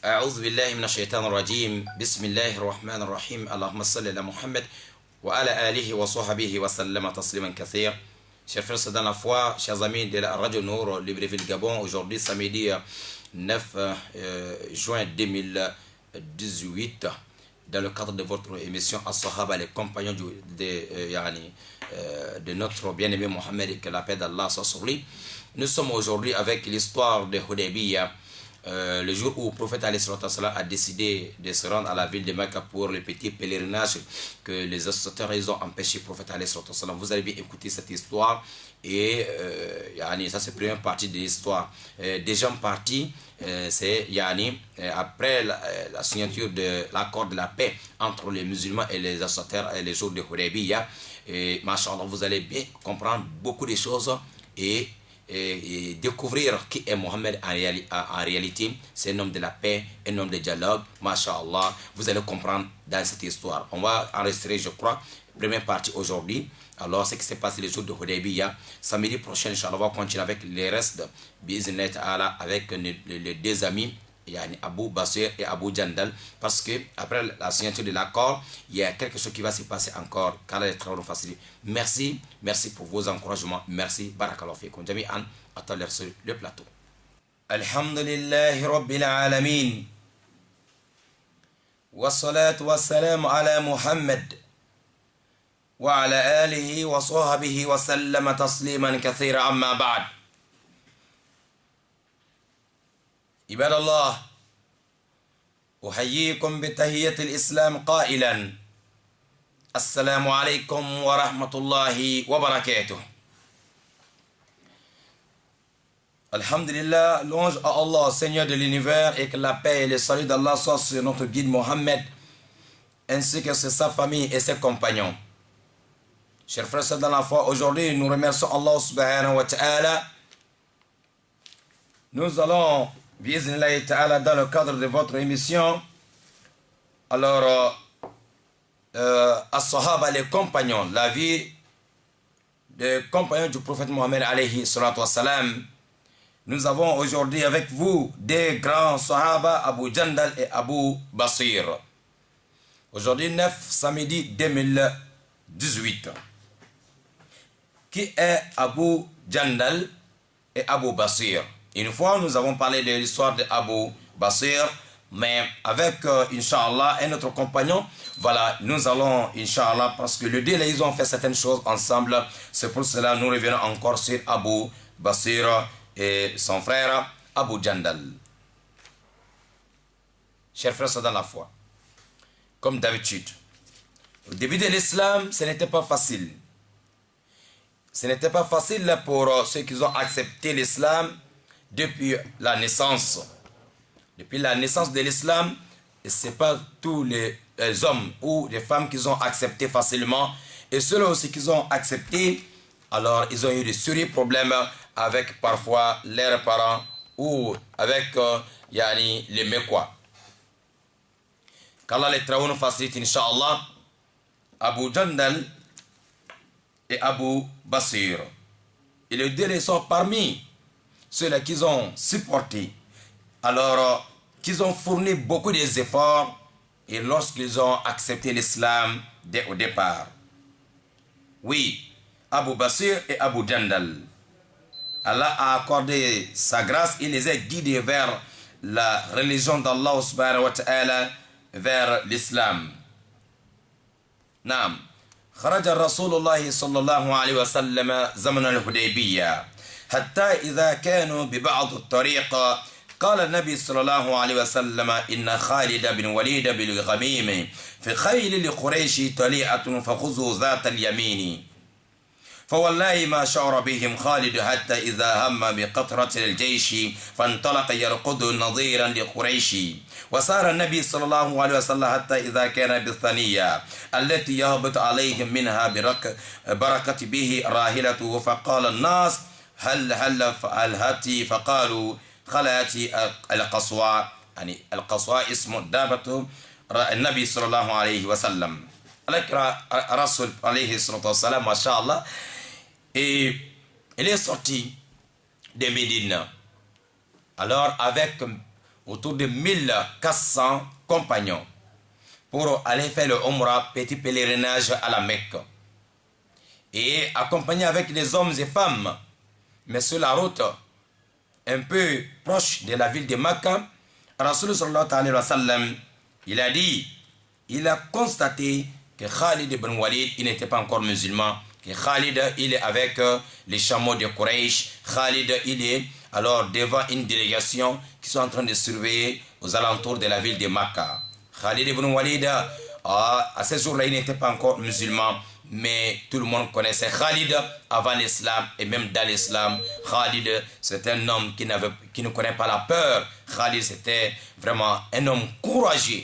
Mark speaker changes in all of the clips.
Speaker 1: أعوذ بالله من الشيطان الرجيم بسم الله الرحمن الرحيم اللهم صل على Muhammad وعلى آله وصحبه وسلم تسليما كثيرا. Chers frères, c'est dans la foi, chers amis de la Radio Nour, Libreville, Gabon, aujourd'hui samedi 9 juin 2018, dans le cadre de votre émission As-Sahaba, les compagnons de notre bien-aimé Mohammed, et que la paix d'Allah soit sur lui. Nous sommes aujourd'hui avec l'histoire de Hudaybiyah, le jour où le prophète a décidé de se rendre à la ville de Mecca pour le petit pèlerinage que les associateurs ils ont empêché le prophète. Vous allez bien écouter cette histoire et ça c'est la première partie de l'histoire. Deuxième partie, c'est après la signature de l'accord de la paix entre les musulmans et les associateurs et les jours de Hudaybiyah. Et machallah, vous allez bien comprendre beaucoup de choses et découvrir qui est Mohammed en réalité. C'est un homme de la paix, un homme de dialogue, masha'Allah. Vous allez comprendre dans cette histoire. On va enregistrer, je crois, première partie aujourd'hui. Alors, ce qui s'est passé les jours de Hudaybiyah. Samedi prochain, Inch'Allah, on va continuer avec les restes avec les deux amis, Abu Basir et Abu Jandal, parce que après la signature de l'accord, il y a quelque chose qui va se passer encore car les travaux facilités. Merci pour vos encouragements. Merci, barakallahu fikum. Jami'an, à tout à l'heure sur le plateau. Alhamdulillahi Rabbil Alamin. Wassalatu wassalamu ala Muhammad wa ala alihi wa sahbihi wa sallama tasliman kathira amma ba'd. عباد الله أحييكم بتحية الإسلام قائلا السلام عليكم ورحمة الله وبركاته. Alhamdulillah, louange à Allah, Seigneur de l'univers, et que la paix et le salut d'Allah soient sur notre guide Mohammed, ainsi que sur sa famille et ses compagnons. Chers frères dans la foi, aujourd'hui nous remercions Allah subhanahu wa ta'ala. Nous allons Bi'iznillahi ta'ala, dans le cadre de votre émission, alors As-Sahaba, les compagnons, la vie des compagnons du prophète Mohammed alayhi salatu wassalam. Nous avons aujourd'hui avec vous des grands Sahaba, Abu Jandal et Abu Basir. Aujourd'hui 9 samedi 2018. Qui est Abu Jandal et Abu Basir? Une fois, nous avons parlé de l'histoire d'Abu Basir, mais avec, Inch'Allah, un autre compagnon, voilà, nous allons, Inch'Allah, parce que le délai, ils ont fait certaines choses ensemble. C'est pour cela que nous revenons encore sur Abu Basir et son frère, Abu Jandal. Chers frères, c'est dans la foi. Comme d'habitude, au début de l'islam, ce n'était pas facile. Ce n'était pas facile pour ceux qui ont accepté l'islam. Depuis la naissance de l'islam, ce n'est pas tous les hommes ou les femmes qui ont accepté facilement. Et ceux-là aussi qui ont accepté, alors ils ont eu de sérieux problèmes avec parfois leurs parents ou avec les Mekwa. Qu'Allah les travaux nous facilite, Inch'Allah. Abu Jandal et Abu Basir. Et les deux sont parmi ceux-là qu'ils ont supporté, alors qu'ils ont fourni beaucoup d'efforts et lorsqu'ils ont accepté l'islam dès au départ. Oui, Abu Basir et Abu Jandal, Allah a accordé sa grâce, il les a guidés vers la religion d'Allah subhanahu wa ta'ala, vers l'islam. Naam. خرج رسول الله صلى الله عليه وسلم زمن الحديبية حتى إذا كانوا ببعض الطريق قال النبي صلى الله عليه وسلم إن خالد بن وليد بالغميم في خيل لقريش طليعة فخذوا ذات اليمين فوالله ما شعر بهم خالد حتى إذا هم بقطرة الجيش فانطلق يرقد نظيرا لقريش وسار النبي صلى الله عليه وسلم حتى إذا كان بالثنية التي يهبط عليهم منها بركة به راحلته فقال الناس هل هاتي فقالوا خلاتي القصوى القصوى اسم دابة النبي صلى الله عليه وسلم. Rasul alayhi sallam, mashallah, et il est sorti de Médine. Alors avec autour de 1400 compagnons pour aller faire le Umrah, petit pèlerinage à la Mecque. Et accompagné avec des hommes et femmes, mais sur la route un peu proche de la ville de Makkah, Rasul sallallahu alayhi wa sallam, il a dit, il a constaté que Khalid ibn Walid, il n'était pas encore musulman, que Khalid, il est avec les chameaux de Quraysh. Khalid, il est alors devant une délégation qui sont en train de surveiller aux alentours de la ville de Makkah. Khalid ibn Walid, à ce jour-là, il n'était pas encore musulman, mais tout le monde connaissait Khalid avant l'islam et même dans l'islam. Khalid, c'est un homme qui ne connaît pas la peur. Khalid, c'était vraiment un homme courageux.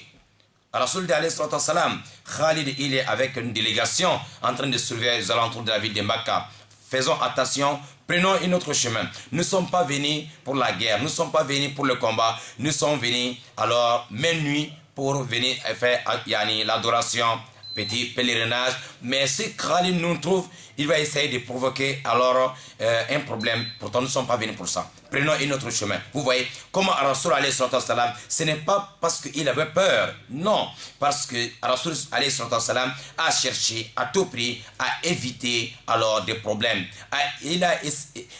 Speaker 1: Rasul alayhi salam, Khalid, il est avec une délégation en train de surveiller les alentours de la ville de Makkah. Faisons attention, prenons un autre chemin. Nous ne sommes pas venus pour la guerre, nous ne sommes pas venus pour le combat, nous sommes venus alors même nuit pour venir faire l'adoration, petit pèlerinage. Mais si Khalid nous trouve, il va essayer de provoquer alors un problème. Pourtant, nous ne sommes pas venus pour ça. Prenons un autre chemin. Vous voyez comment Rasul alayhi salam, ce n'est pas parce qu'il avait peur. Non, parce que Rasul alayhi salam a cherché à tout prix à éviter alors des problèmes. Il a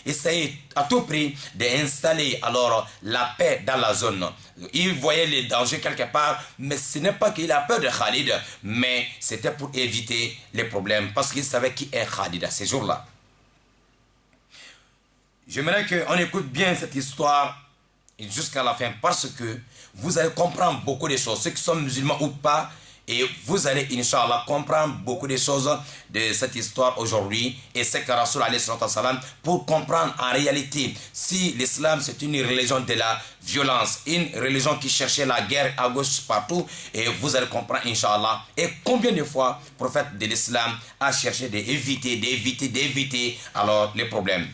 Speaker 1: essayé à tout prix d'installer alors la paix dans la zone. Il voyait les dangers quelque part, mais ce n'est pas qu'il a peur de Khalid, mais c'était pour éviter les problèmes, parce qu'il savait qui est Khalid à ces jours-là. J'aimerais qu'on écoute bien cette histoire jusqu'à la fin, parce que vous allez comprendre beaucoup de choses, ceux qui sont musulmans ou pas, et vous allez, Inch'Allah, comprendre beaucoup de choses de cette histoire aujourd'hui. Et c'est que Rasul alayhi salam, pour comprendre en réalité si l'islam c'est une religion de la violence, une religion qui cherchait la guerre à gauche partout, et vous allez comprendre, Inch'Allah, et combien de fois le prophète de l'islam a cherché d'éviter alors les problèmes.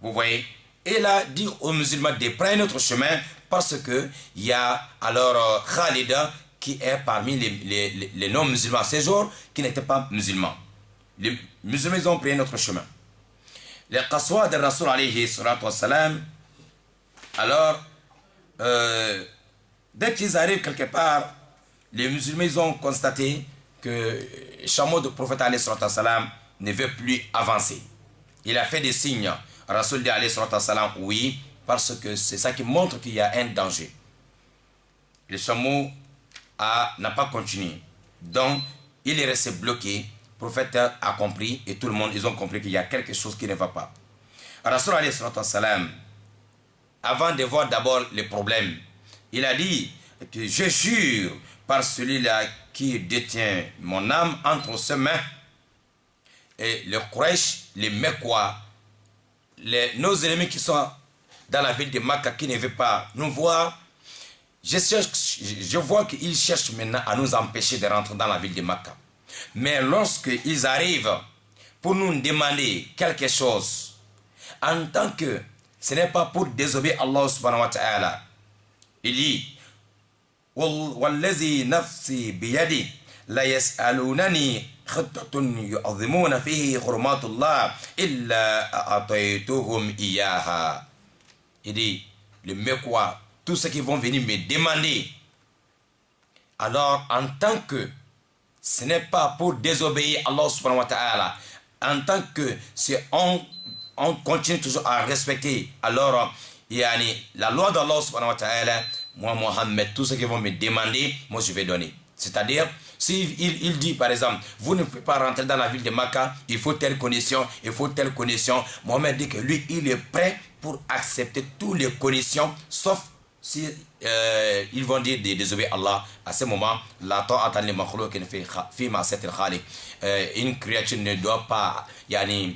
Speaker 1: Vous voyez, il a dit aux musulmans de prendre notre chemin, parce que il y a alors Khalid qui est parmi les non-musulmans ces jours, qui n'étaient pas musulmans. Les musulmans, ils ont pris notre chemin. Les qaswa de Rasul alayhi salam, alors, dès qu'ils arrivent quelque part, les musulmans, ils ont constaté que le chameau du prophète alayhi salam ne veut plus avancer. Il a fait des signes. Rasul alayhi salam, oui, parce que c'est ça qui montre qu'il y a un danger. Le chameau n'a pas continué. Donc, il est resté bloqué. Le prophète a compris et tout le monde, ils ont compris qu'il y a quelque chose qui ne va pas. Rasul alayhi salam, avant de voir d'abord les problèmes, il a dit que je jure par celui-là qui détient mon âme entre ses mains, et les Quraysh, les Mekwa, nos ennemis qui sont dans la ville de Makkah, qui ne veulent pas nous voir. Je vois qu'ils cherchent maintenant à nous empêcher de rentrer dans la ville de Makkah. Mais lorsqu'ils arrivent pour nous demander quelque chose, en tant que ce n'est pas pour désobéir Allah subhanahu wa ta'ala, il dit Wallazi nafsi biyadi la yas'alunani khattatun yu'azimuna fihi hurumatullah illa a'taytuhum iyaha. Il dit, le Mekwa, tous ceux qui vont venir me demander, alors en tant que ce n'est pas pour désobéir à Allah subhanahu wa ta'ala, en tant que si on continue toujours à respecter alors la loi d'Allah subhanahu wa ta'ala, moi Mohammed, tous ceux qui vont me demander, moi je vais donner. C'est-à-dire, s'il dit par exemple, vous ne pouvez pas rentrer dans la ville de Makkah, il faut telle condition, il faut telle condition, Mohammed dit que lui, il est prêt pour accepter toutes les conditions, sauf si ils vont dire de désobéir à Allah. À ce moment, la ta'ata li makhlouqin fi ma'siyati al-khaliq. Une créature ne doit pas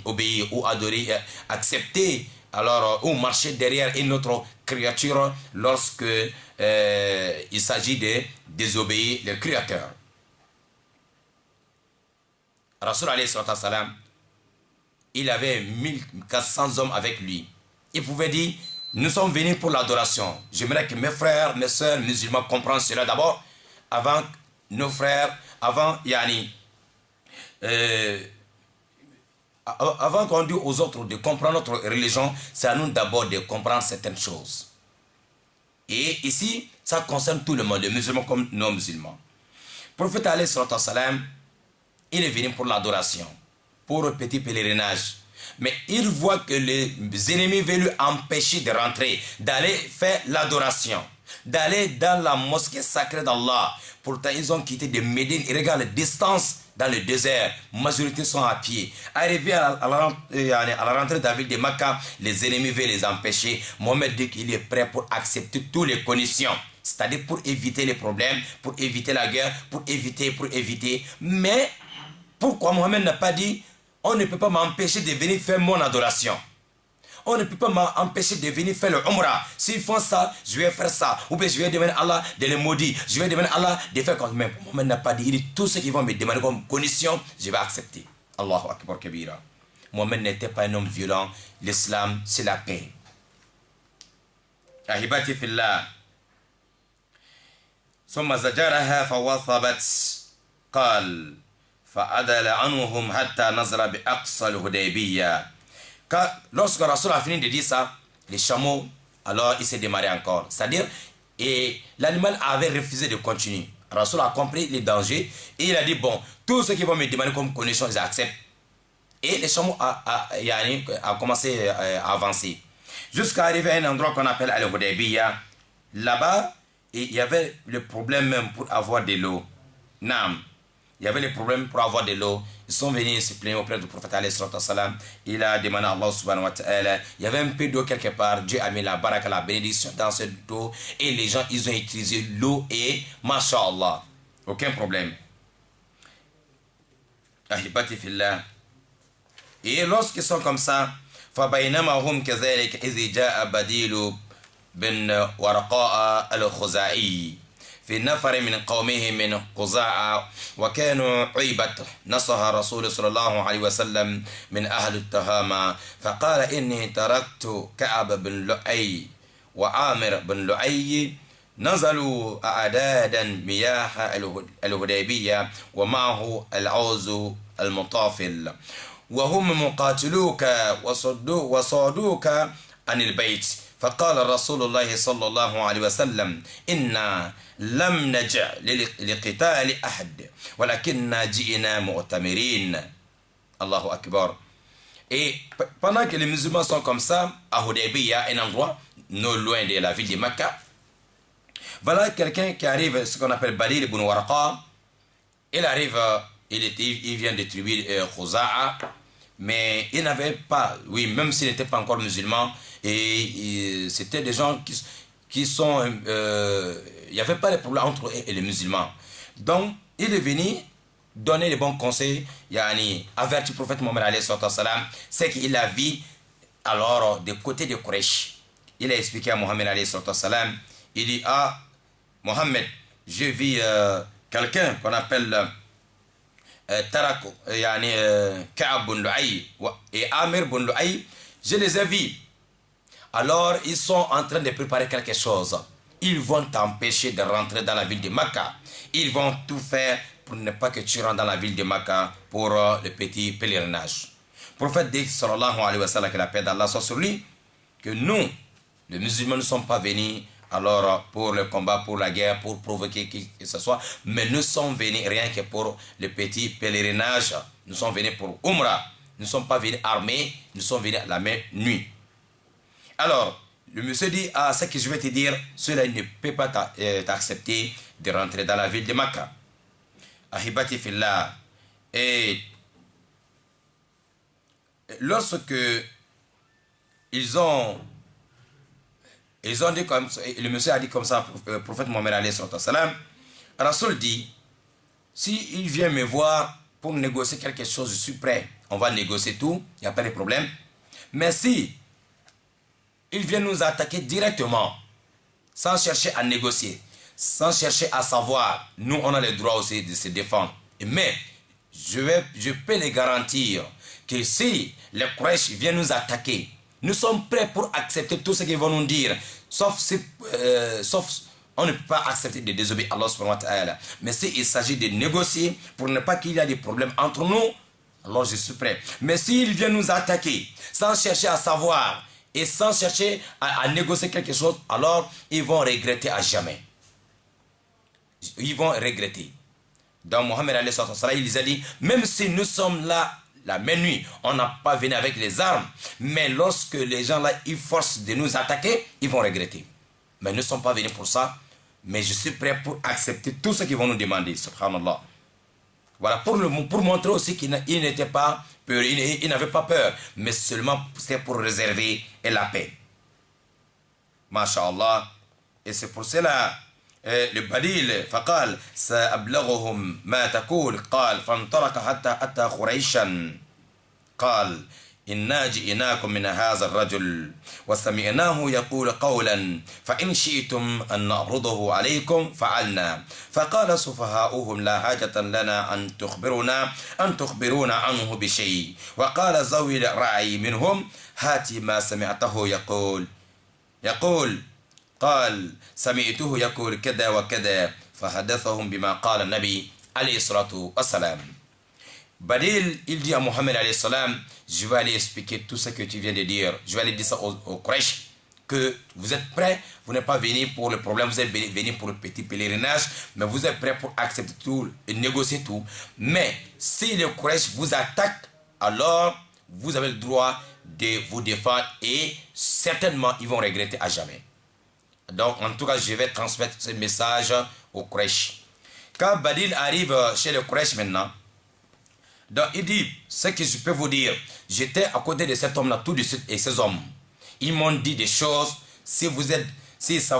Speaker 1: obéir ou adorer, accepter alors ou marcher derrière une autre créature lorsque il s'agit de désobéir le Créateur. Rasul alayhi salam, il avait 1400 hommes avec lui. Il pouvait dire, nous sommes venus pour l'adoration. J'aimerais que mes frères, mes soeurs musulmans comprennent cela d'abord, avant nos frères, avant avant qu'on dise aux autres de comprendre notre religion, c'est à nous d'abord de comprendre certaines choses. Et ici, ça concerne tout le monde, les musulmans comme non musulmans. Le prophète alayhi salatu wassalam, il est venu pour l'adoration, pour un petit pèlerinage. Mais il voit que les ennemis veulent lui empêcher de rentrer, d'aller faire l'adoration, d'aller dans la mosquée sacrée d'Allah. Pourtant, ils ont quitté de Médine. Ils regardent la distance dans le désert. La majorité sont à pied. Arrivé à la rentrée de la ville de Makkah, les ennemis veulent les empêcher. Mohamed dit qu'il est prêt pour accepter toutes les conditions. C'est-à-dire pour éviter les problèmes, pour éviter la guerre, pour éviter. Mais pourquoi Mohamed n'a pas dit on ne peut pas m'empêcher de venir faire mon adoration? On ne peut pas m'empêcher de venir faire le Umrah. S'ils font ça, je vais faire ça. Ou bien je vais demander à Allah de les maudire. Je vais demander à Allah de faire comme même. Mohamed n'a pas dit, il dit tout ce qu'ils vont me demander comme condition, je vais accepter. Allahu Akbar Kabira. Mohamed n'était pas un homme violent. L'islam, c'est la paix. Ahibati fillah. ثم زجرها فوثبت قال فعدل عنهم حتى نزل بأقصى الحديبية. Lorsque Rasoul a fini de dire ça, les chameaux, alors il s'est démarré encore. C'est-à-dire, l'animal avait refusé de continuer. Rasoul a compris les dangers et il a dit, bon, tout ce qui vont me demander comme condition, j'accepte. Et les chameaux a commencé à avancer. Jusqu'à arriver à un endroit qu'on appelle Al-Hudaybiyah. Là-bas, il y avait le problème même pour avoir de l'eau. Nam. Il y avait les problèmes pour avoir de l'eau. Ils sont venus se plaindre auprès du prophète alayhi salatu wassalam. Il a demandé à Allah subhanahu wa ta'ala. Il y avait un peu d'eau quelque part. Dieu a mis la baraka, la bénédiction dans cette eau. Et les gens, ils ont utilisé l'eau et masha'Allah. Aucun problème. Ahibati fillah. Et lorsqu'ils sont comme ça, فَبَيْنَمَا هُمْ كَذَلِكَ إِذِ جَاءَ بَدِيلُ بن ورقاء الخزاعي في نفر من قومه من خزاعة وكانوا عيبة نصح رسول صلى الله عليه وسلم من أهل التهامة فقال إني تركت كعب بن لؤي وعامر بن لؤي نزلوا أعدادا مياه الهديبية ومعه العوز المطافل وهم مقاتلوك وصادوك عن البيت فقال رسول الله صلى الله عليه وسلم إنا لم نجع لقتال أحد ولكننا جئنا مؤتمرين. الله أكبر. Et pendant que les musulmans sont comme ça, à Hudaybiyah, un endroit non loin de la ville de Makkah, voilà quelqu'un qui arrive, ce qu'on appelle Balil ibn Warqa. Il arrive, il vient de tribu Khuza'a, mais il n'avait pas, oui, même s'il n'était pas encore musulman, et c'était des gens qui sont, il n'y avait pas de problème entre eux et les musulmans. Donc, il est venu donner les bons conseils, averti le prophète Mohammed alayhi salam, c'est qu'il a vu alors des côtés de Quraysh. Il a expliqué à Mohammed alayhi salam, il dit, ah, Mohammed, je vis quelqu'un qu'on appelle Tarak, Ka'ab bin Lu'ay et Amir bin Lu'ay, je les ai vus. Alors, ils sont en train de préparer quelque chose. Ils vont t'empêcher de rentrer dans la ville de Makkah. Ils vont tout faire pour ne pas que tu rentres dans la ville de Makkah pour le petit pèlerinage. Le prophète dit, sallallahu alayhi wa sallam, que la paix d'Allah soit sur lui, que nous, les musulmans, ne sommes pas venus alors pour le combat, pour la guerre, pour provoquer qui que ce soit, mais nous sommes venus rien que pour le petit pèlerinage. Nous sommes venus pour Umrah. Nous ne sommes pas venus armés, nous sommes venus la même nuit. Alors, le monsieur dit, ah, ce que je vais te dire, cela ne peut pas t'accepter de rentrer dans la ville de Makkah. Ahibati fillah. Et lorsque ils ont dit comme ça, le monsieur a dit comme ça, le prophète Mohammed alayhi salam, Rasoul dit, s'il vient me voir pour négocier quelque chose, je suis prêt. On va négocier tout, il n'y a pas de problème. Mais si il vient nous attaquer directement, sans chercher à négocier, sans chercher à savoir, nous on a le droit aussi de se défendre. Mais je peux les garantir que si les Quraysh viennent nous attaquer, nous sommes prêts pour accepter tout ce qu'ils vont nous dire, sauf on ne peut pas accepter de désobéir à Allah subhanahu wa ta'ala. Mais s'il s'agit de négocier pour ne pas qu'il y ait des problèmes entre nous, alors je suis prêt. Mais s'ils viennent nous attaquer sans chercher à savoir, et sans chercher à négocier quelque chose, alors ils vont regretter à jamais. Ils vont regretter. Donc Mohammed alayhi salam, il les a dit, même si nous sommes là la même nuit, on n'a pas venu avec les armes, mais lorsque les gens là, ils forcent de nous attaquer, ils vont regretter. Mais nous ne sommes pas venus pour ça, mais je suis prêt pour accepter tout ce qu'ils vont nous demander, subhanallah. Voilà, pour montrer aussi qu'il n'était pas peur, il n'avait pas peur, mais seulement c'est pour réserver la paix. Masha'Allah. Et c'est pour cela, le Badil, فقال سأبلغهم ما تقول قال فانطلق حتى أتى قريشا قال إنا جئناكم من هذا الرجل وسمعناه يقول قولا فإن شئتم أن نعرضه عليكم فعلنا فقال سفهاؤهم لا حاجة لنا أن تخبرونا عنه بشيء وقال ذوي الرأي منهم هات ما سمعته يقول قال سمعته يقول كذا وكذا فحدثهم بما قال النبي عليه الصلاة والسلام. Badil, il dit à Mohammed alayhi salam, je vais aller expliquer tout ce que tu viens de dire. Je vais aller dire ça aux Quraysh, que vous êtes prêts, vous n'êtes pas venus pour le problème, vous êtes venus pour le petit pèlerinage, mais vous êtes prêts pour accepter tout et négocier tout. Mais si les Quraysh vous attaquent, alors vous avez le droit de vous défendre et certainement ils vont regretter à jamais. Donc en tout cas, je vais transmettre ce message aux Quraysh. Quand Badil arrive chez les Quraysh maintenant, donc il dit, ce que je peux vous dire, j'étais à côté de cet homme-là tout de suite et ces hommes, ils m'ont dit des choses, si ça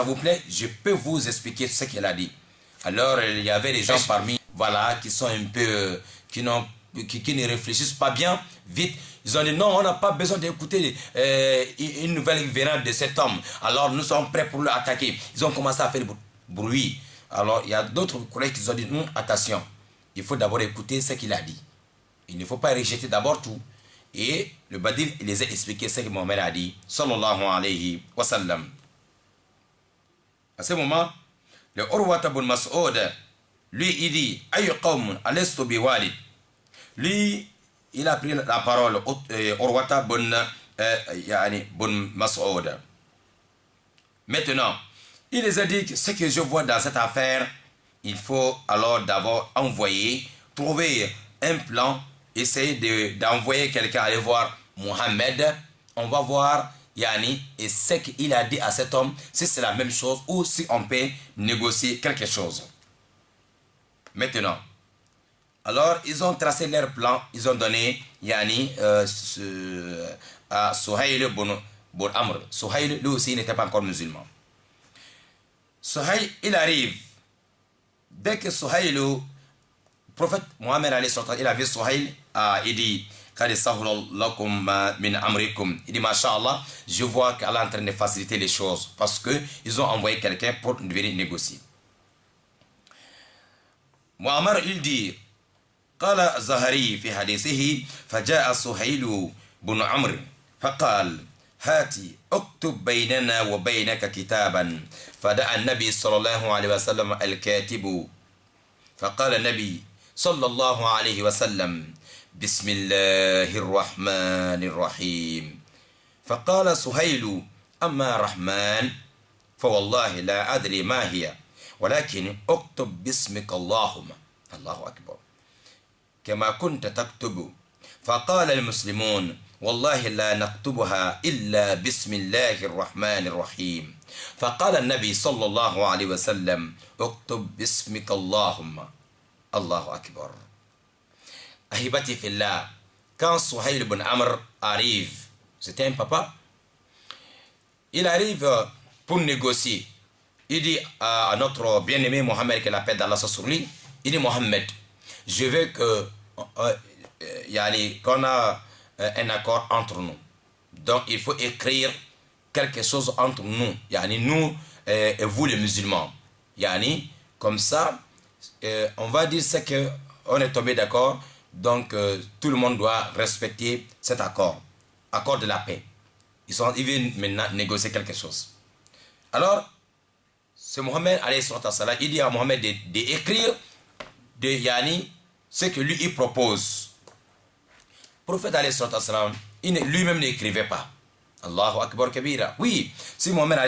Speaker 1: vous plaît, je peux vous expliquer ce qu'il a dit. Alors il y avait des gens parmi, voilà, qui sont un peu, qui ne réfléchissent pas bien, vite, ils ont dit non, on n'a pas besoin d'écouter une nouvelle venant de cet homme, alors nous sommes prêts pour l'attaquer. Ils ont commencé à faire bruit. Alors il y a d'autres collègues qui ont dit non, attention. Il faut d'abord écouter ce qu'il a dit. Il ne faut pas rejeter d'abord tout. Et le Badil, il les a expliqué ce que Mohammed a dit, sallallahu alayhi wa sallam. À ce moment, le Urwa ibn Mas'ud, lui, il dit, Ayu qawmun alastu bi walid. Lui, il a pris la parole, Urwa ibn Mas'ud. Maintenant, il les a dit que ce que je vois dans cette affaire, il faut alors d'abord trouver un plan, essayer d'envoyer quelqu'un aller voir Mohammed. On va voir et ce qu'il a dit à cet homme, si c'est la même chose ou si on peut négocier quelque chose. Maintenant, alors ils ont tracé leur plan, ils ont donné à Suhail ibn Amr. Suhail, lui aussi, n'était pas encore musulman. Suhail, il arrive. Dès que Suhail, le prophète Mohammed il a vu Suhail, il dit, il dit, Masha'Allah, je vois qu'Allah est en train de faciliter les choses parce qu'ils ont envoyé quelqu'un pour venir négocier. Muammar, il dit, قال الزهري في حديثه فجاء سهيل بن عمرو فقال هاتي اكتب بيننا وبينك كتابا فدعا النبي صلى الله عليه وسلم الكاتب فقال النبي صلى الله عليه وسلم بسم الله الرحمن الرحيم فقال سهيل أما رحمن فوالله لا أدري ما هي ولكن اكتب باسمك اللهم الله أكبر كما كنت تكتب فقال المسلمون والله لا نكتبها إلا بسم الله الرحمن الرحيم فقال النبي صلى الله عليه وسلم اكتب باسمك اللهم الله أكبر. Ahibati fillah, quand Suhail ibn Amr arrive, c'était un papa, il arrive pour négocier. Il dit à notre bien-aimé Mohammed, que la paix d'Allah soit sur lui, il dit Mohammed, je veux qu'on a un accord entre nous. Donc il faut écrire quelque chose entre nous, nous et vous les musulmans. Comme ça, on va dire ce qu'on est tombé d'accord. Donc tout le monde doit respecter cet accord, accord de la paix. Ils viennent maintenant négocier quelque chose. Alors, c'est Mohammed, il dit à Mohammed d'écrire ce que lui il propose. Le prophète lui-même n'écrivait pas. Allahu Akbar Kabira. Oui, si Mohammed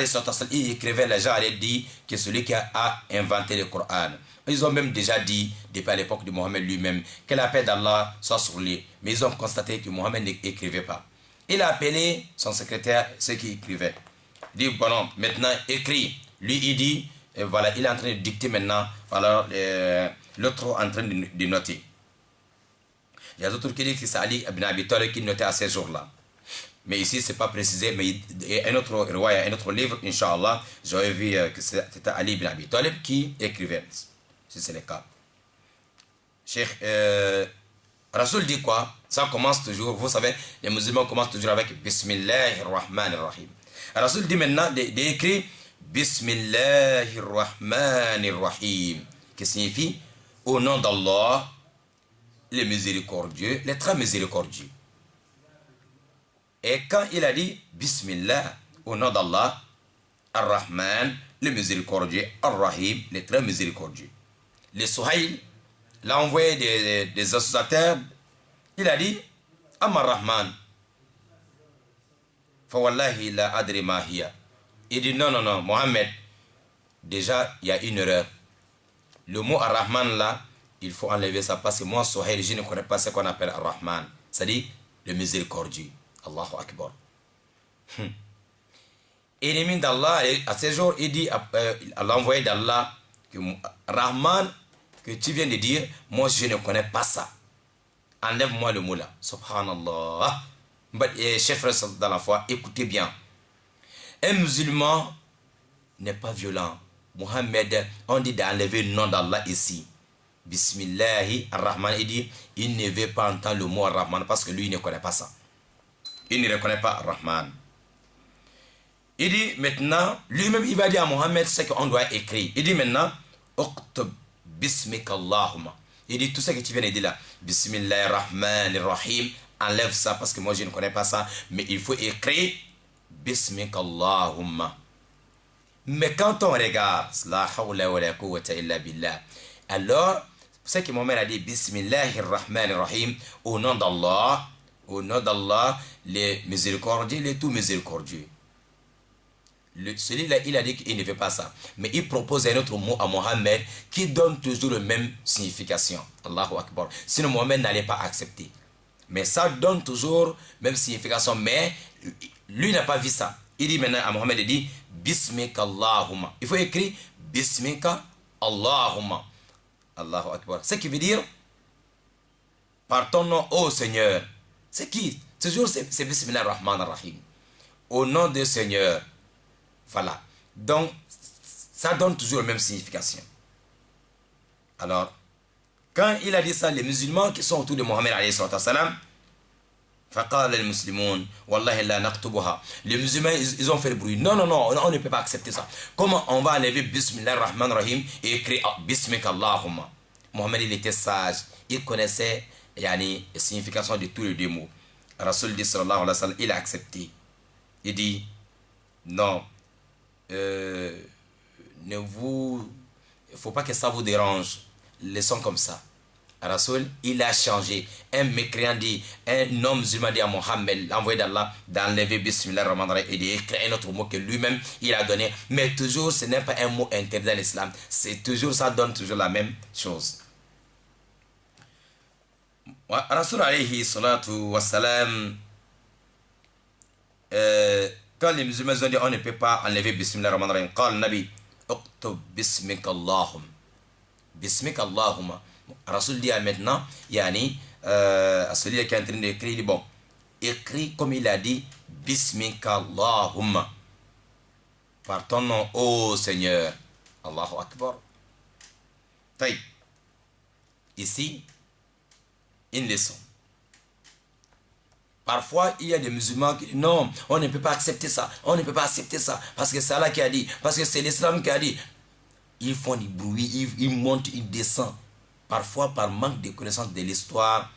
Speaker 1: il écrivait, les gens allaient dire que celui qui a inventé le Coran. Ils ont même déjà dit, depuis à l'époque de Mohammed lui-même, que la paix d'Allah soit sur lui. Mais ils ont constaté que Mohammed n'écrivait pas. Il a appelé son secrétaire, ceux qui écrivaient. Il dit, bon non, maintenant écrit. Lui, il dit, voilà, il est en train de dicter maintenant. Voilà, l'autre est en train de noter. Il y a d'autres qui disent que c'est Ali ibn Abi Talib qui notait à ces jours-là. Mais ici, ce n'est pas précisé, mais il y a un autre livre, Inch'Allah, j'avais vu que c'était Ali ibn Abi Talib qui écrivait, si c'est le cas. Cheikh, Rasoul dit quoi? Ça commence toujours, vous savez, les musulmans commencent toujours avec Bismillahirrahmanirrahim. Rasoul dit maintenant d'écrire Bismillahirrahmanirrahim, qui signifie au nom d'Allah, le miséricordieux, le très miséricordieux. Et quand il a dit Bismillah, au nom d'Allah, Ar-Rahman, le miséricordieux, Ar-Rahim, le très miséricordieux. Le Suhail l'a envoyé des associateurs, il a dit Amma Rahman, Fawallahi la adri ma hiya. Il dit non, Mohammed, déjà il y a une erreur. Le mot Ar-Rahman là, il faut enlever ça parce que moi, Suhail, je ne connais pas ce qu'on appelle Ar-Rahman, c'est-à-dire le miséricordieux. Allahu Akbar. Ennemi d'Allah, à ce jour, il dit à l'envoyé d'Allah que Rahman, que tu viens de dire, moi je ne connais pas ça. Enlève-moi le mot là. Subhanallah. Chers frères dans la foi, écoutez bien. Un musulman n'est pas violent. Mohammed, on dit d'enlever le nom d'Allah ici. Bismillahi ar-Rahman, il dit, il ne veut pas entendre le mot ar-Rahman parce que lui, il ne connaît pas ça. Il ne reconnaît pas Rahman. Il dit maintenant, lui-même, il va dire à Mohammed ce qu'on doit écrire. Il dit maintenant, Uktub bismika Allahumma. Il dit tout ce que tu viens de dire là, Bismillahirrahmanirrahim, enlève ça parce que moi je ne connais pas ça, mais il faut écrire bismika Allahumma. Mais quand on regarde, la hawla wa la quwwata illa billah, alors, ce que Mohammed a dit, Bismillahirrahmanirrahim, au nom d'Allah, les miséricordieux, les tout miséricordieux. Celui-là, il a dit qu'il ne fait pas ça. Mais il propose un autre mot à Mohammed qui donne toujours la même signification. Allahu Akbar. Sinon, Mohammed n'allait pas accepter. Mais ça donne toujours la même signification. Mais lui n'a pas vu ça. Il dit maintenant à Mohammed, il dit Bismika Allahumma. Il faut écrire Bismika Allahumma. Allahu Akbar. Ce qui veut dire par ton nom, ô Seigneur. C'est qui? Toujours c'est Bismillah ar-Rahman ar-Rahim. Au nom du Seigneur. Voilà. Donc, ça donne toujours la même signification. Alors, quand il a dit ça, les musulmans qui sont autour de Mohammed alayhi salam, فقال المسلمون والله لا نكتبها. Les musulmans, ils ont fait le bruit. Non, on ne peut pas accepter ça. Comment on va enlever Bismillah ar-Rahman ar-Rahim et écrire Bismika Allahumma? Mohammed, il était sage. Il connaissait la signification de tous les deux mots. Rasul dit sallallahu alayhi wa sallam, il a accepté. Il dit non, il ne faut pas que ça vous dérange. Laissons comme ça. Rasul, il a changé. Un mécréant dit, un homme musulman dit à Mohammed, l'envoyé d'Allah, d'enlever Bismillah ar-Rahman ar-Rahim et d'écrire un autre mot que lui-même il a donné. Mais toujours, ce n'est pas un mot interdit dans l'islam. C'est toujours, ça donne toujours la même chose. Rasul alayhi salatu wa salam, quand les musulmans ont dit on ne peut pas enlever Bismillah ar-Rahman ar-Rahim, قال النبي اكتب بسمك اللهم بسمك اللهم. Rasul dit maintenant, à celui qui est en train d'écrire, il dit bon, écris comme il a dit, Bismika Allahumma, par ton nom, ô Seigneur. Allahu Akbar. Taïb. Ici, une leçon. Parfois, il y a des musulmans qui disent non, on ne peut pas accepter ça, on ne peut pas accepter ça, parce que c'est Allah qui a dit, parce que c'est l'islam qui a dit. Ils font du bruit, ils montent, ils descendent. Parfois par manque de connaissance de l'histoire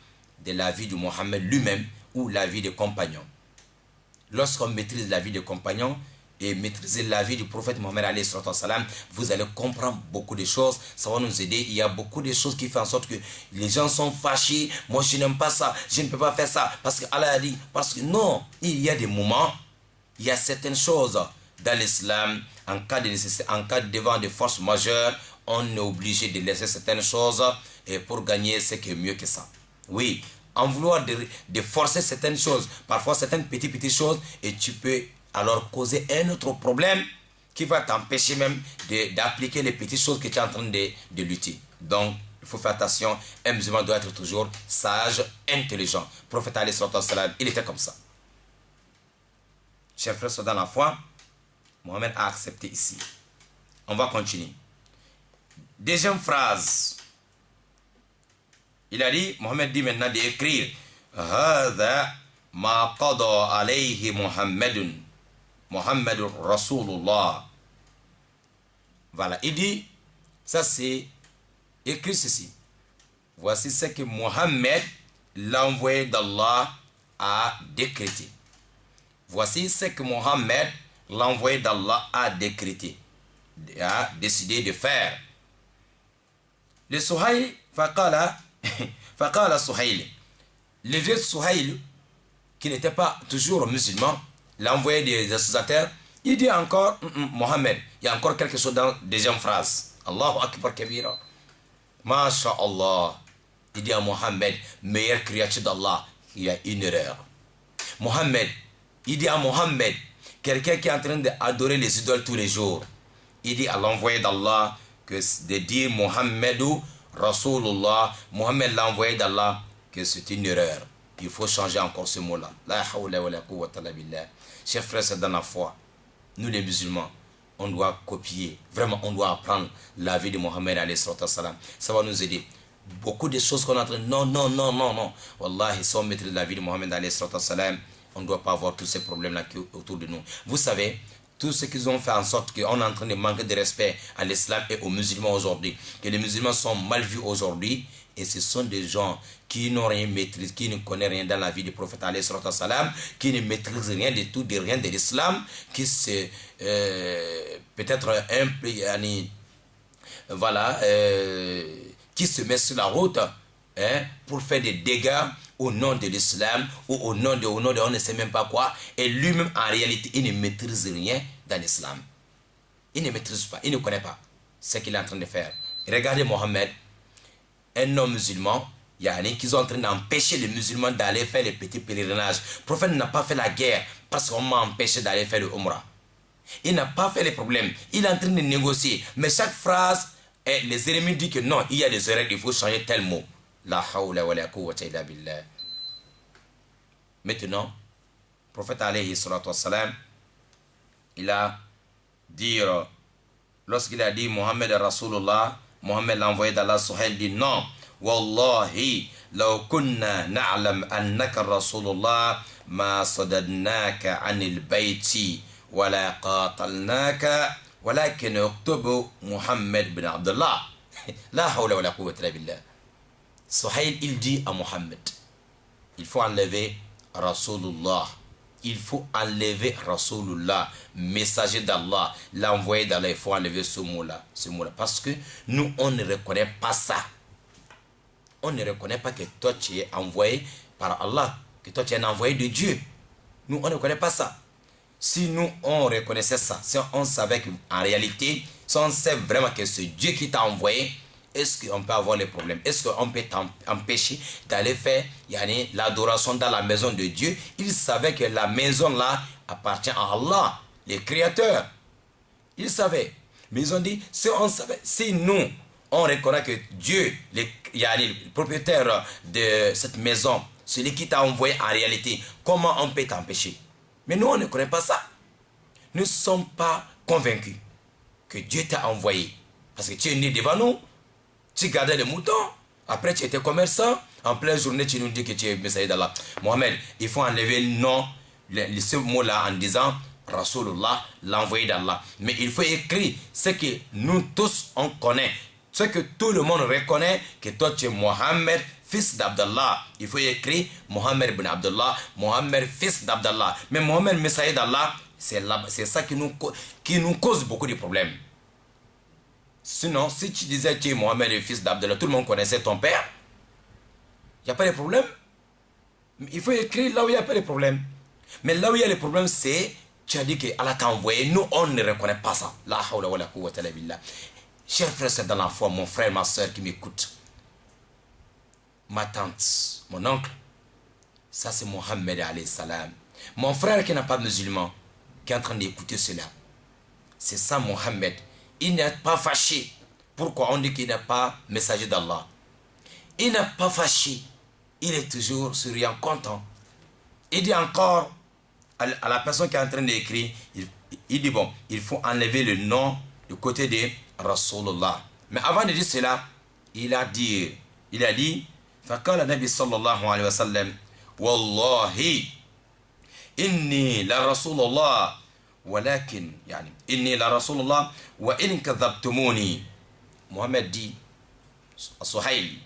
Speaker 1: de la vie de Mohammed lui-même ou la vie des compagnons. Lorsqu'on maîtrise la vie des compagnons et maîtriser la vie du prophète Mohammed alayhi salam, vous allez comprendre beaucoup de choses, ça va nous aider. Il y a beaucoup de choses qui font en sorte que les gens sont fâchés, moi je n'aime pas ça, je ne peux pas faire ça, parce que Allah a dit, parce que non, il y a des moments il y a certaines choses dans l'islam, en cas de nécessité, en cas de devant de force majeure, on est obligé de laisser certaines choses et pour gagner ce qui est mieux que ça. Oui, en vouloir de forcer certaines choses, parfois certaines petites choses, et tu peux alors causer un autre problème qui va t'empêcher même d'appliquer les petites choses que tu es en train de lutter. Donc, il faut faire attention. Un musulman doit être toujours sage, intelligent. Le prophète alayhi salatu wassalam, il était comme ça. Chers frères, dans la foi, Mohammed a accepté ici. On va continuer. Deuxième phrase. Il a dit, Mohammed dit maintenant d'écrire هذا ما قضى عليه محمد رسول الله. Voilà, il dit, ça c'est écrit ceci. Voici ce que Mohammed, l'envoyé d'Allah, a décrété. Voici ce que Mohammed, l'envoyé d'Allah, a décrété, a décidé de faire. Le Suhaïl, faqala Suhaïl, le vieux Suhaïl, qui n'était pas toujours musulman, l'envoyé des accusateurs, il dit encore, Mohammed, il y a encore quelque chose dans la deuxième phrase. Allahu Akbar Kabira. Masha'Allah. Il dit à Mohammed, meilleure créature d'Allah, il y a une erreur. Mohammed, il dit à Mohammed, quelqu'un qui est en train d'adorer les idoles tous les jours, il dit à l'envoyé d'Allah que de dire Mohammedou Rasulullah, Mohammed l'envoyé d'Allah, que c'est une erreur. Il faut changer encore ce mot-là. La hawla wa la quwwata illa billah. Chers frères, c'est dans la foi. Nous les musulmans, on doit copier. Vraiment, on doit apprendre la vie de Mohammed alayhi salam. Ça va nous aider. Beaucoup de choses qu'on est en train de... Non. Wallahi, si on maîtrise la vie de Mohammed alayhi salam, on ne doit pas avoir tous ces problèmes-là autour de nous. Vous savez, tout ce qu'ils ont fait en sorte qu'on est en train de manquer de respect à l'islam et aux musulmans aujourd'hui. Que les musulmans sont mal vus aujourd'hui. Et ce sont des gens qui n'ont rien maîtrisé, qui ne connaissent rien dans la vie du prophète alayhi salam, qui ne maîtrisent rien de tout, de rien de l'islam, qui se peut-être un peu, voilà, qui se met sur la route pour faire des dégâts au nom de l'islam ou au nom de on ne sait même pas quoi. Et lui-même, en réalité, il ne maîtrise rien dans l'islam. Il ne maîtrise pas, il ne connaît pas ce qu'il est en train de faire. Regardez Mohammed, un homme musulman, qui sont en train d'empêcher les musulmans d'aller faire les petits pèlerinages. Le prophète n'a pas fait la guerre parce qu'on m'a empêché d'aller faire le Umrah. Il n'a pas fait les problèmes. Il est en train de négocier. Mais chaque phrase, les ennemis disent que non, il y a des erreurs, il faut changer tel mot. La hawla wa la quwwata illa billah. Maintenant, le prophète alayhi salatu wassalam, il a dit, lorsqu'il a dit Mohammed Rasulullah, Mohammed l'envoyé d'Allah, Suhail dit non. Wallahi, law kunna na'lam annaka Rasulullah, ma sadadnaka anil bayti, wa la qatalnaka, walakin uktubu Muhammad bin Abdullah. La hawla wa la quwwata illa billah. Suhail, il dit à Mohammed, il faut enlever Rasulullah. Il faut enlever Rasulullah, messager d'Allah, l'envoyé d'Allah. Il faut enlever ce mot-là. Parce que nous, on ne reconnaît pas ça. On ne reconnaît pas que toi, tu es envoyé par Allah, que toi, tu es un envoyé de Dieu. Nous, on ne reconnaît pas ça. Si nous, on reconnaissait ça, si on savait qu'en réalité, si on sait vraiment que c'est Dieu qui t'a envoyé, est-ce qu'on peut avoir les problèmes? Est-ce qu'on peut t'empêcher d'aller faire l'adoration dans la maison de Dieu? Il savait que la maison là appartient à Allah, le Créateur. Il savait. Mais ils ont dit, si on savait, si nous, on reconnaît que Dieu, le propriétaire de cette maison, celui qui t'a envoyé en réalité, comment on peut t'empêcher? Mais nous, on ne connaît pas ça. Nous ne sommes pas convaincus que Dieu t'a envoyé. Parce que tu es né devant nous. Tu gardais les moutons, après tu étais commerçant, en pleine journée tu nous dis que tu es messager d'Allah. Mohammed, il faut enlever le nom, ce mot-là en disant Rasulullah, l'envoyé d'Allah. Mais il faut écrire ce que nous tous on connaît, ce que tout le monde reconnaît, que toi tu es Mohammed, fils d'Abdallah. Il faut écrire Mohammed ibn Abdallah, Mohammed, fils d'Abdallah. Mais Mohammed, messager d'Allah, c'est ça qui nous cause beaucoup de problèmes. Sinon, si tu disais que tu es Mohammed, le fils d'Abdallah, tout le monde connaissait ton père, il n'y a pas de problème. Il faut écrire là où il n'y a pas de problème. Mais là où il y a le problème, c'est Tu as dit que Allah t'a envoyé. Nous, on ne reconnaît pas ça. La hawla wa la quwwata illa billah. Chers frères, c'est dans la foi, mon frère, ma soeur qui m'écoute. Ma tante, mon oncle, ça c'est Mohammed alayhi salam. Mon frère qui n'est pas musulman, qui est en train d'écouter cela. C'est ça Mohammed. Il n'est pas fâché. Pourquoi on dit qu'il n'est pas messager d'Allah? Il n'est pas fâché. Il est toujours souriant, content. Il dit encore à la personne qui est en train d'écrire, il dit bon, il faut enlever le nom du côté de Rasulullah. Mais avant de dire cela, il a dit, فقال النبي صلى الله عليه وسلم والله إني لرسول الله ولكن يعني إني لرسول الله وإن كذبتموني. Mohammed dit à Suhail,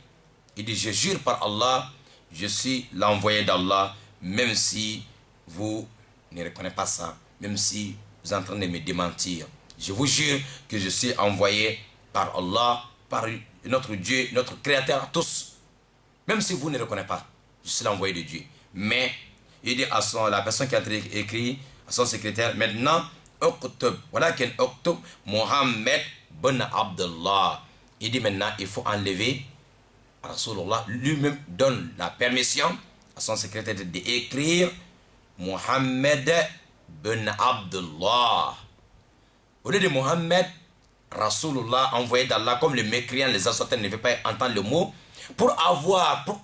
Speaker 1: il dit je jure par Allah, je suis l'envoyé d'Allah, même si vous ne reconnaissez pas ça, même si vous êtes en train de me démentir. Je vous jure que je suis envoyé par Allah, par notre Dieu, notre Créateur à tous. Même si vous ne reconnaissez pas, je suis l'envoyé de Dieu. Mais, il dit à la personne qui a écrit, à son secrétaire, maintenant, Uqtub, voilà qu'un Uqtub, Mohammed ben Abdullah. Il dit maintenant, il faut enlever, Rasulullah lui-même donne la permission à son secrétaire d'écrire Mohammed ben Abdullah. Au lieu de Mohammed, Rasulullah, envoyé d'Allah, comme les mécréants, les assortants ne veulent pas entendre le mot, pour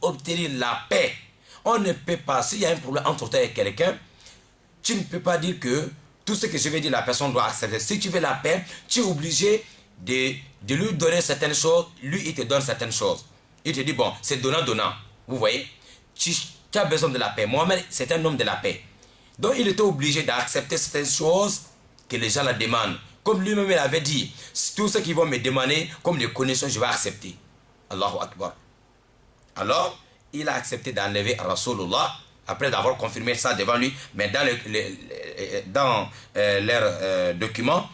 Speaker 1: obtenir la paix. On ne peut pas, s'il y a un problème entre toi et quelqu'un, tu ne peux pas dire que tout ce que je vais dire, la personne doit accepter. Si tu veux la paix, tu es obligé de lui donner certaines choses, lui il te donne certaines choses. Il te dit, bon, c'est donnant-donnant. Vous voyez, tu as besoin de la paix. Mohammed, c'est un homme de la paix. Donc il était obligé d'accepter certaines choses que les gens la demandent. Comme lui-même il avait dit, tout ce qu'ils vont me demander, comme les connaissances, je vais accepter. Allahu Akbar. Alors, il a accepté d'enlever Rasulullah, après avoir confirmé ça devant lui, mais dans leurs documents,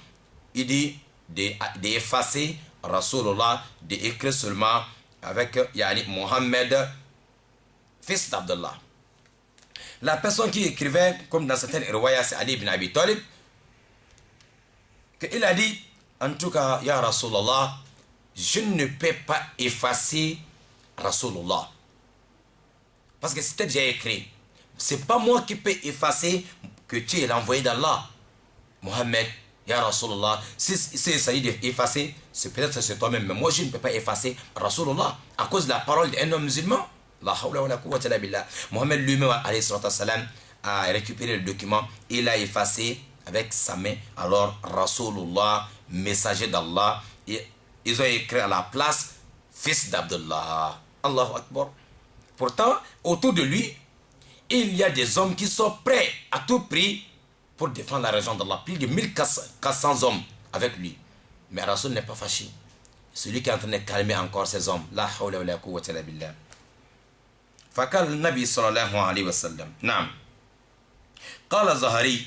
Speaker 1: il dit d'effacer Rasulullah, d'écrire seulement avec Yani Mohammed, fils d'Abdullah. La personne qui écrivait, comme dans certaines riwayas, c'est Ali ibn Abi Talib, qu'il a dit, en tout cas, Ya Rasulullah, je ne peux pas effacer Rasulullah. Parce que c'était déjà écrit. C'est pas moi qui peux effacer que tu es l'envoyé d'Allah. Mohammed, Ya Rasulullah, si il s'agit d'effacer, c'est peut-être c'est toi-même. Mais moi, je ne peux pas effacer Rasulullah à cause de la parole d'un homme musulman. La hawla wa la quwwata illa billah. Mohammed lui-même, alayhi salatu wassalam, a récupéré le document. Il l'a effacé avec sa main. Alors, Rasulullah, messager d'Allah, ils ont écrit à la place fils d'Abdullah. Allahu Akbar. Pourtant, autour de lui, il y a des hommes qui sont prêts à tout prix pour défendre la religion d'Allah. Plus de 1400 hommes avec lui. Mais Rasul n'est pas fâché. Celui qui est en train de calmer encore ces hommes. La hawla wa la quwwata illa billah. فقال النبي صلى الله عليه وسلم نعم قال الزهري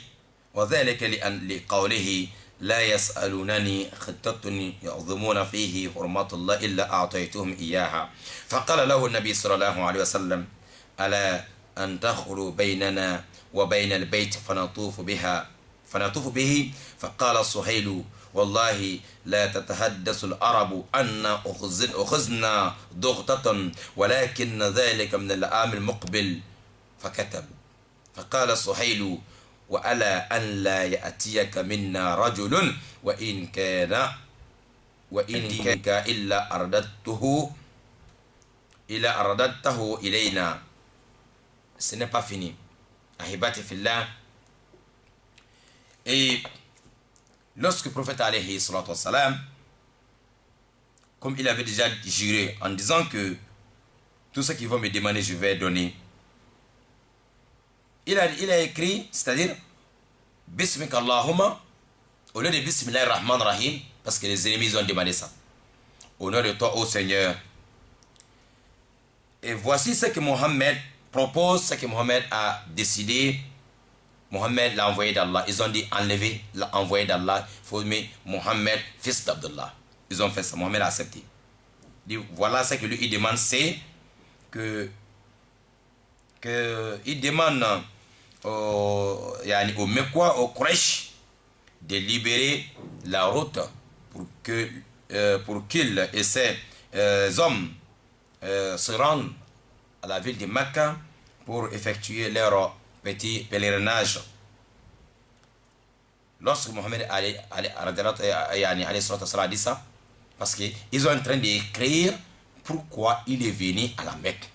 Speaker 1: وذلك لقوله لا يسألونني خطة يعظمون فيه حرمات الله إلا أعطيتهم إياها فقال له النبي صلى الله عليه وسلم ألا أن تخلوا بيننا وبين البيت فنطوف به فقال سهيل والله لا تتحدث العرب أن أخذنا ضغطة ولكن ذلك من العام المقبل فكتب فقال سهيل وألا أن لا يأتيك منا رجل وإن كان إلا أرددته إلينا. Ce n'est pas fini. Ahibati fillah. Et lorsque le prophète alayhi salatu wassalam, comme il avait déjà juré en disant que tout ce qu'ils vont me demander je vais donner, il a écrit, c'est-à-dire Bismika Allahumma au lieu de Bismillah ar-Rahman ar-Rahim, parce que les ennemis ont demandé ça. Au nom de toi, ô Seigneur. Et voici ce que Mohammed propose, ce que Mohammed a décidé. Mohammed, l'envoyé d'Allah. Ils ont dit enlever l'envoyé d'Allah. Il faut mettre Mohammed, fils d'Abdullah. Ils ont fait ça. Mohammed a accepté. Il dit, voilà ce que lui il demande, c'est que il demande au Mekwa, au Quraysh, de libérer la route pour qu'ils et ces hommes se rendent à la ville de Mecca pour effectuer leur petit pèlerinage. Lorsque Mohammed a dit ça, parce qu'ils sont en train d'écrire pourquoi il est venu à la Mecque.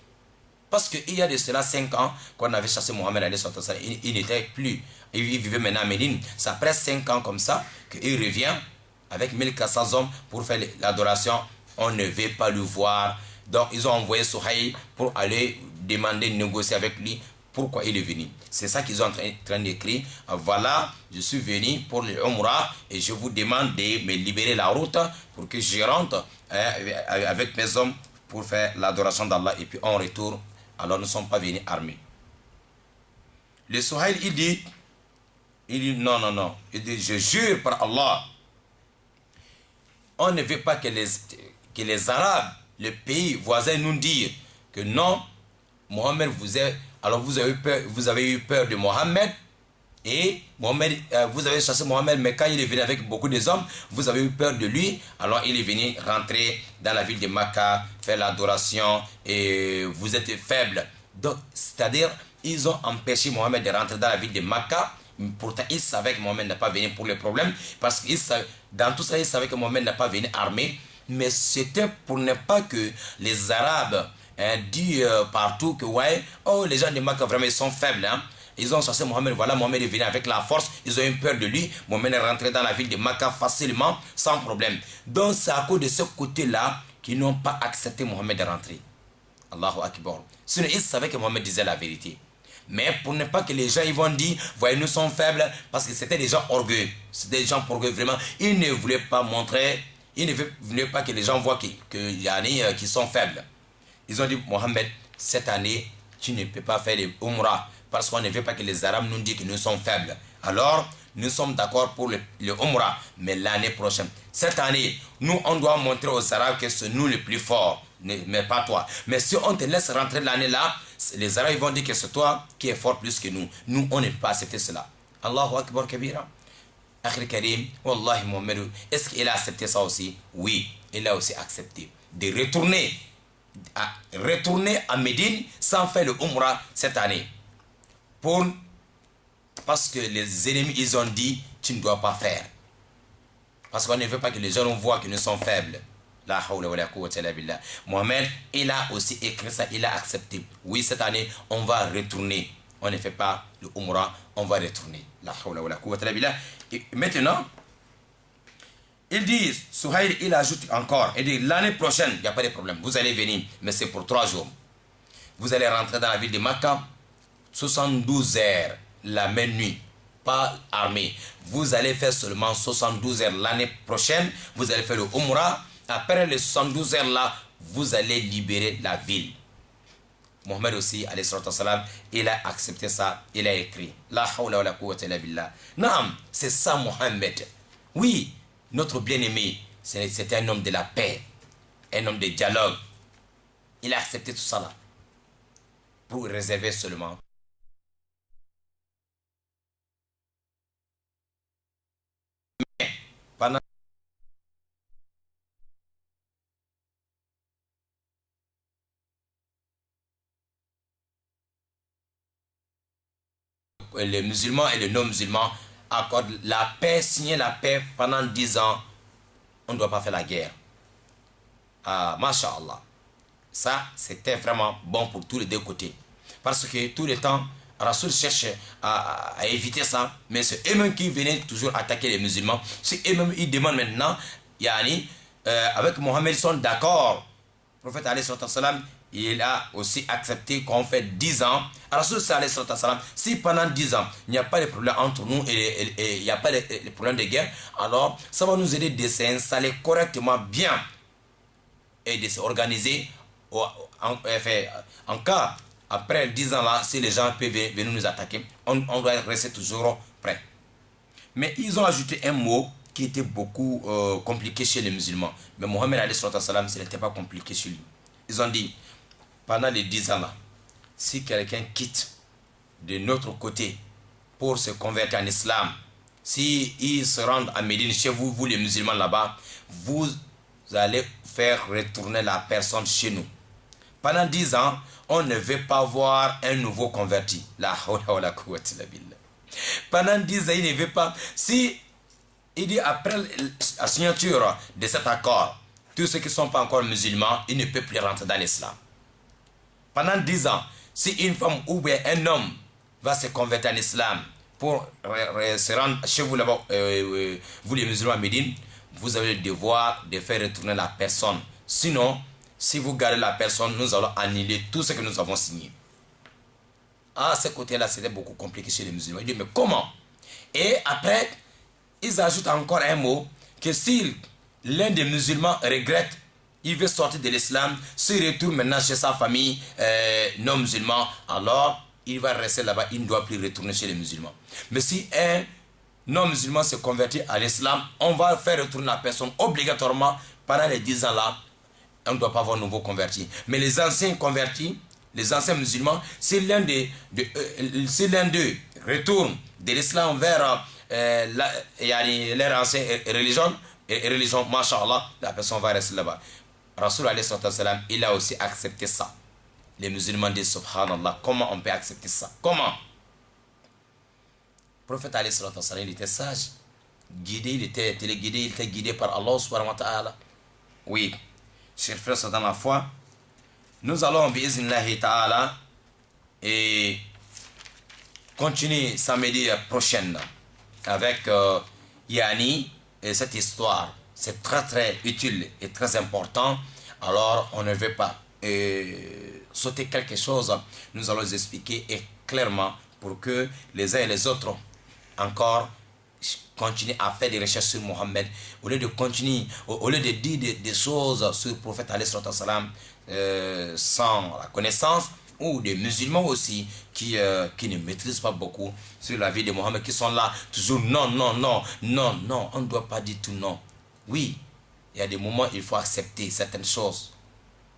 Speaker 1: Parce qu'il y a de cela 5 ans qu'on avait chassé Mohammed, il n'était plus, il vivait maintenant à Médine. C'est après 5 ans comme ça qu'il revient avec 1400 hommes pour faire l'adoration. On ne veut pas le voir. Donc ils ont envoyé Souhaïl pour aller demander, négocier avec lui pourquoi il est venu. C'est ça qu'ils sont en train d'écrire. Voilà, je suis venu pour le Umrah et je vous demande de me libérer la route pour que je rentre avec mes hommes pour faire l'adoration d'Allah et puis on retourne. Alors nous ne sommes pas venus armés. Le Souhaïl, il dit non. Il dit, je jure par Allah, on ne veut pas que les Arabes, le pays voisin, nous disent que non, Mohammed alors vous avez eu peur de Mohammed et Mohammed, vous avez chassé Mohammed, mais quand il est venu avec beaucoup de hommes, vous avez eu peur de lui, alors il est venu rentrer dans la ville de Makkah, faire l'adoration et vous êtes faible. Donc, c'est-à-dire, ils ont empêché Mohammed de rentrer dans la ville de Makkah. Pourtant, ils savaient que Mohammed n'a pas venu pour le problème, parce que dans tout ça, ils savaient que Mohammed n'a pas venu armé, mais c'était pour ne pas que les Arabes disent partout que ouais, oh, les gens de Makkah vraiment ils sont faibles, hein. Ils ont chassé Mohammed, voilà, Mohammed est venu avec la force, ils ont eu peur de lui, Mohammed est rentré dans la ville de Makkah facilement, sans problème. Donc c'est à cause de ce côté-là qu'ils n'ont pas accepté Mohammed de rentrer. Allahu Akbar. Sinon ils savaient que Mohammed disait la vérité. Mais pour ne pas que les gens ils vont dire, voyez, nous sommes faibles, parce que c'était des gens orgueilleux. C'était des gens orgueilleux, vraiment. Ils ne voulaient pas montrer, ils ne voulaient pas que les gens voient qu'ils sont faibles. Ils ont dit, Mohammed, cette année, tu ne peux pas faire les Umrah, parce qu'on ne veut pas que les Arabes nous disent que nous sommes faibles. Alors, nous sommes d'accord pour le Umrah, mais l'année prochaine. Cette année, nous, on doit montrer aux Arabes que c'est nous les plus forts, mais pas toi. Mais si on te laisse rentrer l'année là, les Arabes vont dire que c'est toi qui es fort plus que nous. Nous, on ne peut pas accepter cela. Allahu Akbar Kabira. Akhir Karim, Wallahi Mohamed, est-ce qu'il a accepté ça aussi? Oui, il a aussi accepté de retourner à Médine sans faire le Umrah cette année. Parce que les ennemis, ils ont dit, tu ne dois pas faire. Parce qu'on ne veut pas que les gens voient que nous sommes faibles. La hawla wa la quwwata illa billah. Mohamed, il a aussi écrit ça, il a accepté. Oui, cette année, on va retourner. On ne fait pas le Umrah, on va retourner. La hawla wa la quwwata illa billah. Et maintenant, il dit, Souhaïl, il ajoute encore, il dit, l'année prochaine, il n'y a pas de problème, vous allez venir, mais c'est pour 3 jours. Vous allez rentrer dans la ville de Makkah, 72 heures, la même nuit, pas armé. Vous allez faire seulement 72 heures l'année prochaine, vous allez faire le Umrah. Après les 72 heures là, vous allez libérer la ville. Mohammed aussi, alayhi salam, il a accepté ça, il a écrit. La hawla wa la quwwata illa billah. Naam, c'est ça Mohammed. Oui, notre bien-aimé, c'était un homme de la paix, un homme de dialogue. Il a accepté tout ça là, pour réserver seulement. Mais, pendant les musulmans et les non-musulmans accordent la paix, signer la paix pendant 10 ans, on ne doit pas faire la guerre. Ah, Masha'Allah. Ça, c'était vraiment bon pour tous les deux côtés. Parce que tout le temps, Rasoul cherche à éviter ça, mais c'est eux-mêmes qui venaient toujours attaquer les musulmans. C'est eux-mêmes, ils demandent maintenant, yani, avec Mohammed, ils sont d'accord. Le prophète alayhi salam, il a aussi accepté qu'on fait 10 ans. Rasoul alayhi salam, si pendant 10 ans, il n'y a pas de problème entre nous et il n'y a pas de problème de guerre, alors ça va nous aider de s'installer correctement bien et de s'organiser en cas, après 10 ans là, si les gens peuvent venir nous attaquer, on doit rester toujours prêt. Mais ils ont ajouté un mot qui était beaucoup compliqué chez les musulmans. Mais Mohammed alayhi salam, ce n'était pas compliqué chez lui. Ils ont dit, pendant les 10 ans là, si quelqu'un quitte de notre côté pour se convertir en islam, si ils se rendent à Médine, chez vous, vous les musulmans là-bas, vous allez faire retourner la personne chez nous. Pendant 10 ans, on ne veut pas voir un nouveau converti. Pendant 10 ans, il ne veut pas. Si il dit après la signature de cet accord, tous ceux qui ne sont pas encore musulmans, ils ne peuvent plus rentrer dans l'islam. Pendant 10 ans, si une femme ou bien un homme va se convertir en islam pour se rendre chez vous là-bas, vous les musulmans à Médine, vous avez le devoir de faire retourner la personne. Sinon, si vous gardez la personne, nous allons annuler tout ce que nous avons signé. À ce côté-là, c'était beaucoup compliqué chez les musulmans. Ils disent, mais comment? Et après, ils ajoutent encore un mot, que si l'un des musulmans regrette, il veut sortir de l'islam, s'il retourne maintenant chez sa famille non musulman, alors il va rester là-bas, il ne doit plus retourner chez les musulmans. Mais si un non-musulman se convertit à l'islam, on va faire retourner la personne obligatoirement pendant les 10 ans là. On ne doit pas avoir un nouveau converti. Mais les anciens convertis, les anciens musulmans, si l'un d'eux retourne de l'islam vers leur ancienne religion, mashallah, la personne va rester là-bas. Rasoul alayhi salam, il a aussi accepté ça. Les musulmans disent subhanallah, comment on peut accepter ça? Comment? Le prophète alayhi salam, il était sage, guidé, il était téléguidé, il était guidé par Allah subhanahu wa ta'ala. Oui, chers frères dans la foi, nous allons bi'iznillahi ta'ala et continuer samedi prochaine avec Yani et cette histoire. C'est très utile et très important. Alors on ne veut pas sauter quelque chose. Nous allons expliquer et clairement pour que les uns et les autres encore continuer à faire des recherches sur Mohammed, au lieu de continuer, au lieu de dire des choses sur le prophète alayhi salam sans la connaissance, ou des musulmans aussi qui ne maîtrisent pas beaucoup sur la vie de Mohammed, qui sont là toujours non, on ne doit pas dire tout non. Oui, il y a des moments où il faut accepter certaines choses.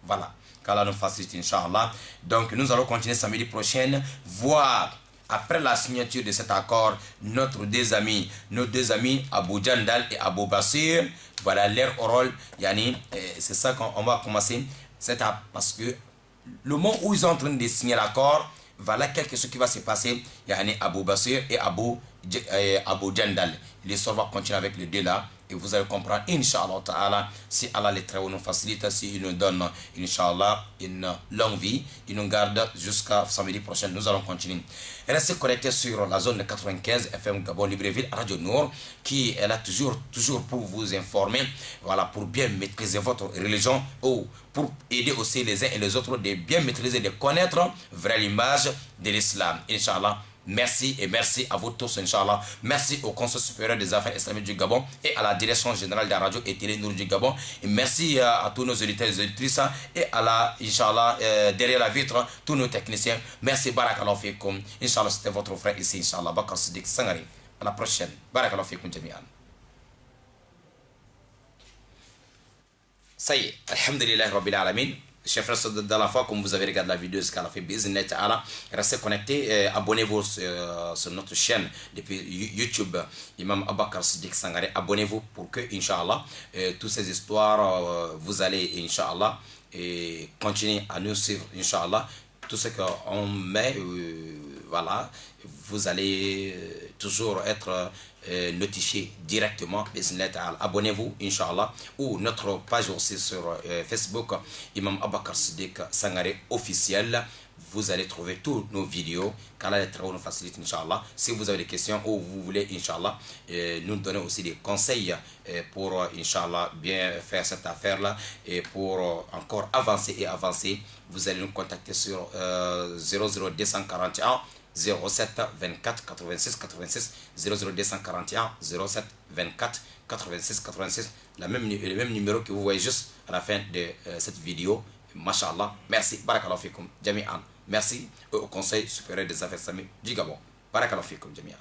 Speaker 1: Voilà, qu'Allah nous facilite, Inch'Allah. Donc nous allons continuer samedi prochain, voir après la signature de cet accord, nos deux amis Abu Jandal et Abu Basir, voilà leur rôle. Yani, c'est ça qu'on va commencer. Parce que le moment où ils sont en train de signer l'accord, voilà quelque chose qui va se passer. Yani Abu Basir et Abu Jandal. L'histoire va continuer avec les deux là. Et vous allez comprendre, Inch'Allah Ta'ala, si Allah les travaux nous facilite, s'il nous donne, Inch'Allah, une longue vie, il nous garde jusqu'à samedi prochain. Nous allons continuer. Restez connectés sur la zone de 95 FM Gabon Libreville, Radio Nour, qui est là toujours pour vous informer, voilà, pour bien maîtriser votre religion, ou pour aider aussi les uns et les autres de bien maîtriser, de connaître vraie l'image de l'islam. Inch'Allah. Merci et merci à vous tous, Inch'Allah. Merci au Conseil supérieur des affaires islamiques du Gabon et à la direction générale de la radio et télé Nour du Gabon. Et merci à tous nos auditeurs et auditrices et à la, Inch'Allah, derrière la vitre, tous nos techniciens. Merci, barakallahu fikum. Inch'Allah, c'était votre frère ici, Inch'Allah, Bakar Siddiq Sangari. À la prochaine. Barakallahu fikum jami'an. Ça y est, alhamdulillah rabbil alamin. Chers frères dans la foi, comme vous avez regardé la vidéo jusqu'à la fin, restez connectés, abonnez-vous sur notre chaîne depuis YouTube, Imam Abakar Siddiq Sangare. Abonnez-vous pour que, Inch'Allah, toutes ces histoires, vous allez, Inch'Allah, continuer à nous suivre, Inch'Allah. Tout ce qu'on met, voilà, vous allez toujours être notifié directement. Abonnez-vous, Inch'Allah, ou notre page aussi sur Facebook, Imam Abakar Siddiq Sangare officiel. Vous allez trouver tous nos vidéos. Qu'Allah les travaux nous facilite, Inch'Allah. Si vous avez des questions ou vous voulez, Inch'Allah, nous donner aussi des conseils pour, Inch'Allah, bien faire cette affaire-là et pour encore avancer, vous allez nous contacter sur 00241 07 24 86 86 00241 07 24 86 86, le même numéro que vous voyez juste à la fin de cette vidéo. Mashallah, merci, barakallahu fikum jami'an. Merci au Conseil supérieur des affaires islamiques du Gabon. Barakallahu fikum jami'an.